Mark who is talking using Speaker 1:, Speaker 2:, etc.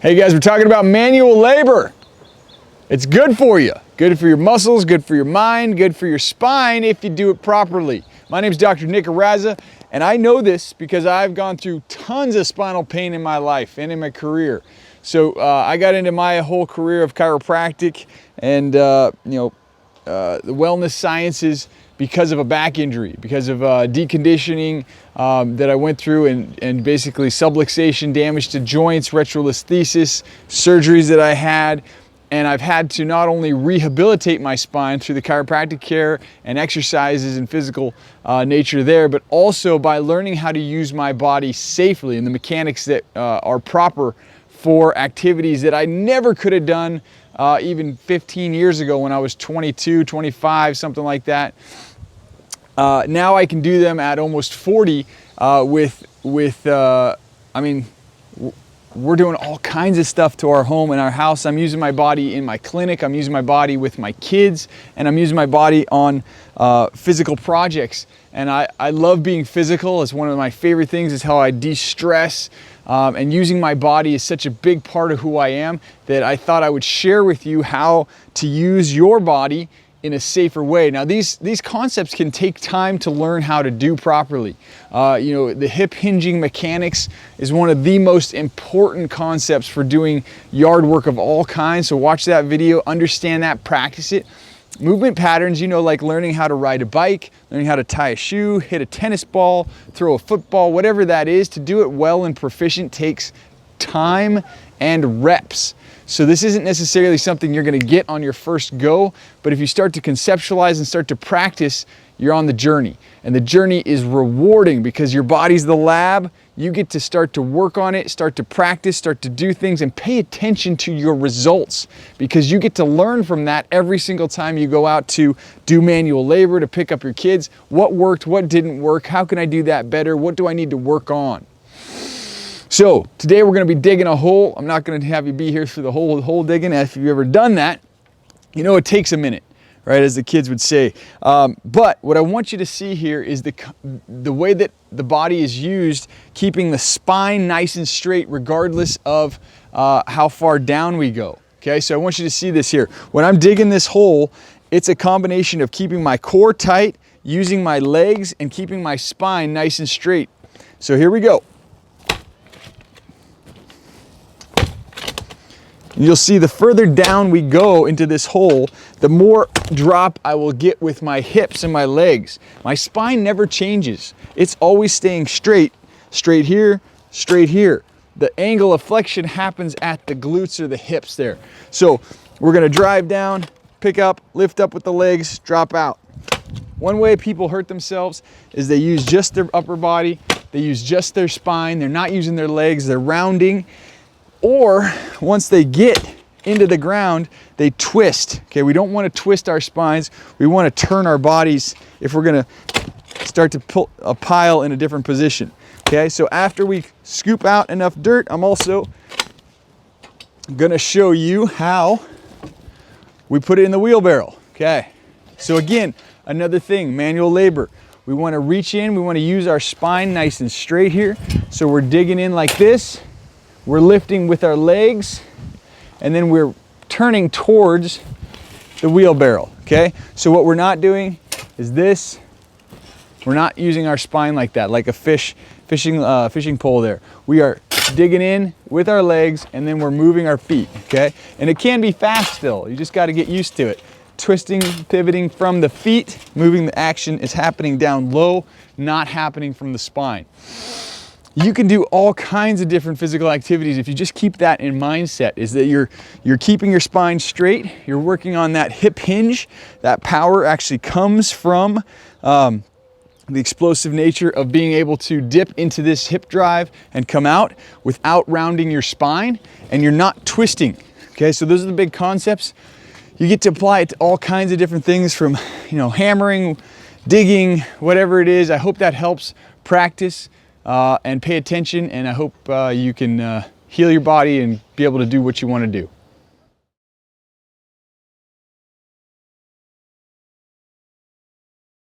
Speaker 1: Hey guys, we're talking about manual labor. It's good for you. Good for your muscles, good for your mind, good for your spine if you do it properly. My name is Dr. Nick Araza, and I know this because I've gone through tons of spinal pain in my life and in my career. So I got into my whole career of chiropractic and the wellness sciences because of a back injury, because of deconditioning that I went through and basically subluxation, damage to joints, retrolisthesis, surgeries that I had. And I've had to not only rehabilitate my spine through the chiropractic care and exercises and physical nature there, but also by learning how to use my body safely and the mechanics that are proper for activities that I never could have done even 15 years ago when I was 22, 25, something like that. Now I can do them at almost 40 we're doing all kinds of stuff to our home and our house. I'm using my body in my clinic, I'm using my body with my kids, and I'm using my body on physical projects. And I love being physical. It's one of my favorite things, is how I de-stress. And using my body is such a big part of who I am that I thought I would share with you how to use your body in a safer way. Now these concepts can take time to learn how to do properly. The hip hinging mechanics is one of the most important concepts for doing yard work of all kinds. So watch that video, understand that, practice it. Movement patterns, like learning how to ride a bike, learning how to tie a shoe, hit a tennis ball, throw a football, whatever that is, to do it well and proficient takes time and reps. So this isn't necessarily something you're going to get on your first go, but if you start to conceptualize and start to practice, you're on the journey. And the journey is rewarding because your body's the lab. You get to start to work on it, start to practice, start to do things, and pay attention to your results, because you get to learn from that every single time you go out to do manual labor, to pick up your kids. What worked, what didn't work, how can I do that better, what do I need to work on? So today we're going to be digging a hole. I'm not going to have you be here for the whole hole digging. If you've ever done that, it takes a minute, right, as the kids would say. But what I want you to see here is the way that the body is used, keeping the spine nice and straight regardless of how far down we go. Okay, so I want you to see this here. When I'm digging this hole, it's a combination of keeping my core tight, using my legs, and keeping my spine nice and straight. So here we go. You'll see the further down we go into this hole, the more drop I will get with my hips and my legs. My spine never changes. It's always staying straight, straight here, straight here. The angle of flexion happens at the glutes or the hips there. So we're gonna drive down, pick up, lift up with the legs, drop out. One way people hurt themselves is they use just their upper body, they use just their spine, they're not using their legs, they're rounding. Or once they get into the ground, they twist. Okay, we don't want to twist our spines. We want to turn our bodies if we're going to start to pull a pile in a different position. Okay, so after we scoop out enough dirt, I'm also going to show you how we put it in the wheelbarrow. Okay, so again, another thing, manual labor. We want to reach in, we want to use our spine nice and straight here. So we're digging in like this. We're lifting with our legs, and then we're turning towards the wheelbarrow, okay? So what we're not doing is this. We're not using our spine like that, like a fishing pole there. We are digging in with our legs, and then we're moving our feet, okay? And it can be fast still. You just got to get used to it. Twisting, pivoting from the feet, moving the action is happening down low, not happening from the spine. You can do all kinds of different physical activities if you just keep that in mindset, is that you're keeping your spine straight, you're working on that hip hinge. That power actually comes from the explosive nature of being able to dip into this hip drive and come out without rounding your spine, and you're not twisting. Okay, so those are the big concepts. You get to apply it to all kinds of different things, from hammering, digging, whatever it is. I hope that helps. Practice and pay attention, and I hope you can heal your body and be able to do what you want to do.